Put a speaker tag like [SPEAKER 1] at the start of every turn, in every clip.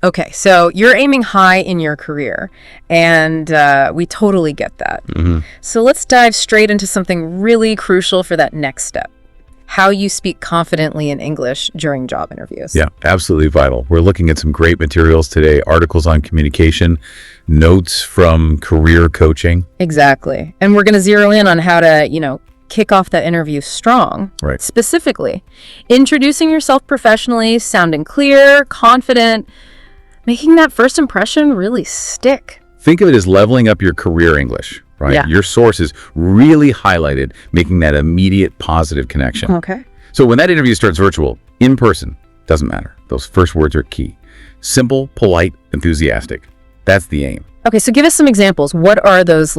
[SPEAKER 1] Okay, so you're aiming high in your career, and we totally get that. So let's dive straight into something really crucial for that next step. How you speak confidently in English during job interviews.
[SPEAKER 2] Yeah, absolutely vital. We're looking at some great materials today, articles on communication, notes from career coaching.
[SPEAKER 1] Exactly. And we're going to zero in on how to, kick off that interview strong.
[SPEAKER 2] Right.
[SPEAKER 1] Specifically, introducing yourself professionally, sounding clear, confident, making that first impression really stick.
[SPEAKER 2] Think of it as leveling up your career English, right?
[SPEAKER 1] Yeah.
[SPEAKER 2] Your source is really highlighted, making that immediate positive connection.
[SPEAKER 1] Okay.
[SPEAKER 2] So when that interview starts virtual, in person, doesn't matter. Those first words are key. Simple, polite, enthusiastic. That's the aim.
[SPEAKER 1] Okay, so give us some examples. What are those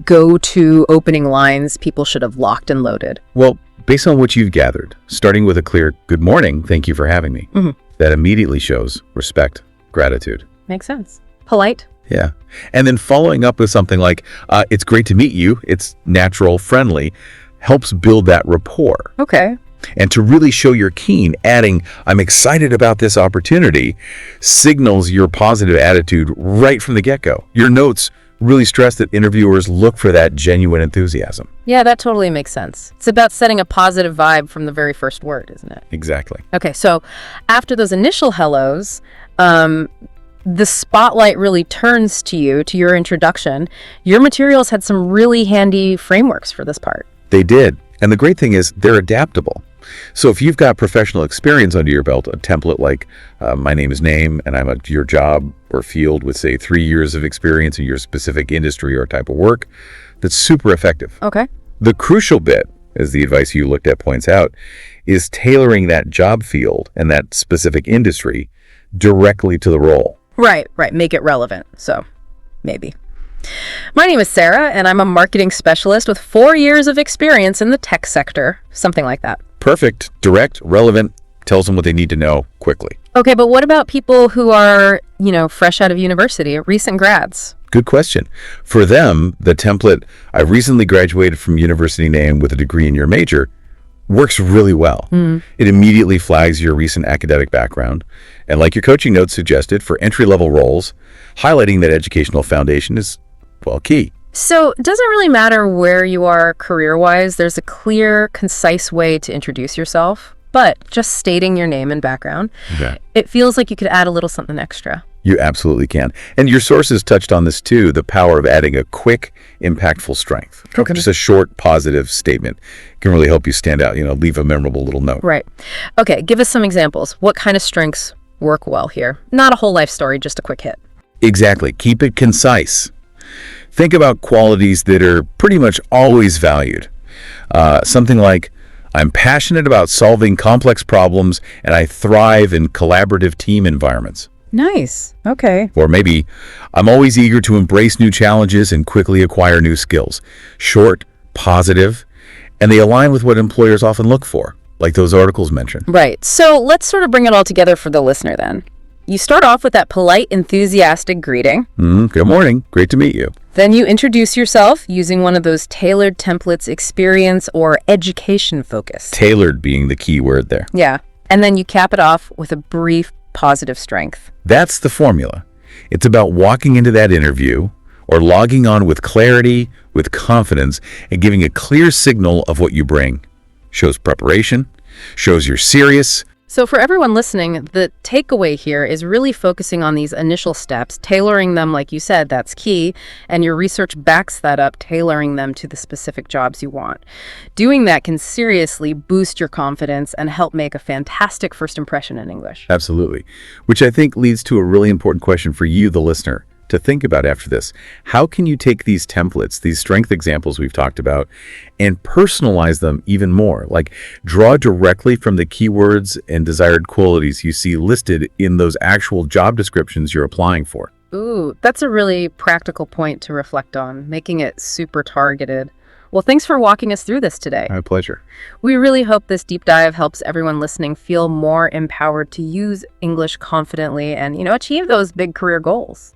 [SPEAKER 1] go-to opening lines people should have locked and loaded?
[SPEAKER 2] Well, based on what you've gathered, starting with a clear, good morning, thank you for having me. That immediately shows respect, gratitude.
[SPEAKER 1] Makes sense. Polite.
[SPEAKER 2] Yeah. And then following up with something like, it's great to meet you. It's natural, friendly, helps build that rapport.
[SPEAKER 1] Okay.
[SPEAKER 2] And to really show you're keen, adding, I'm excited about this opportunity, signals your positive attitude right from the get-go. Your notes really stress that interviewers look for that genuine enthusiasm.
[SPEAKER 1] Yeah, that totally makes sense. It's about setting a positive vibe from the very first word, isn't it?
[SPEAKER 2] Exactly.
[SPEAKER 1] Okay, so after those initial hellos, the spotlight really turns to you, to your introduction. Your materials had some really handy frameworks for this part.
[SPEAKER 2] They did. And the great thing is they're adaptable. So if you've got professional experience under your belt, a template like my name is name and I'm at your job or field with, say, 3 years of experience in your specific industry or type of work, that's super effective.
[SPEAKER 1] Okay.
[SPEAKER 2] The crucial bit, as the advice you looked at points out, is tailoring that job field and that specific industry directly to the role.
[SPEAKER 1] Right. Make it relevant. So maybe. My name is Sarah, and I'm a marketing specialist with 4 years of experience in the tech sector. Something like that.
[SPEAKER 2] Perfect, direct, relevant, tells them what they need to know quickly.
[SPEAKER 1] Okay, but what about people who are, fresh out of university, recent grads?
[SPEAKER 2] Good question. For them, the template, I recently graduated from university name with a degree in your major, works really well. It immediately flags your recent academic background. And like your coaching notes suggested, for entry-level roles, highlighting that educational foundation is, key.
[SPEAKER 1] So it doesn't really matter where you are career-wise. There's a clear, concise way to introduce yourself, but just stating your name and background, It feels like you could add a little something extra.
[SPEAKER 2] You absolutely can. And your sources touched on this too, the power of adding a quick, impactful strength.
[SPEAKER 1] Okay.
[SPEAKER 2] Just a short, positive statement can really help you stand out, leave a memorable little note.
[SPEAKER 1] Right. Okay, give us some examples. What kind of strengths work well here? Not a whole life story, just a quick hit.
[SPEAKER 2] Exactly. Keep it concise. Think about qualities that are pretty much always valued. Something like, I'm passionate about solving complex problems and I thrive in collaborative team environments.
[SPEAKER 1] Nice. Okay.
[SPEAKER 2] Or maybe, I'm always eager to embrace new challenges and quickly acquire new skills. Short, positive, and they align with what employers often look for, like those articles mentioned.
[SPEAKER 1] Right. So let's sort of bring it all together for the listener then. You start off with that polite, enthusiastic greeting.
[SPEAKER 2] Good morning. Great to meet you.
[SPEAKER 1] Then you introduce yourself using one of those tailored templates, experience or education focus.
[SPEAKER 2] Tailored being the key word there.
[SPEAKER 1] Yeah. And then you cap it off with a brief positive strength.
[SPEAKER 2] That's the formula. It's about walking into that interview or logging on with clarity, with confidence, and giving a clear signal of what you bring. Shows preparation, shows you're serious.
[SPEAKER 1] So for everyone listening, the takeaway here is really focusing on these initial steps, tailoring them, like you said, that's key, and your research backs that up, tailoring them to the specific jobs you want. Doing that can seriously boost your confidence and help make a fantastic first impression in English.
[SPEAKER 2] Absolutely. Which I think leads to a really important question for you, the listener, to think about after this. How can you take these templates, these strength examples we've talked about, and personalize them even more? Like draw directly from the keywords and desired qualities you see listed in those actual job descriptions you're applying for.
[SPEAKER 1] Ooh, that's a really practical point to reflect on, making it super targeted. Well, thanks for walking us through this today.
[SPEAKER 2] My pleasure.
[SPEAKER 1] We really hope this deep dive helps everyone listening feel more empowered to use English confidently and, achieve those big career goals.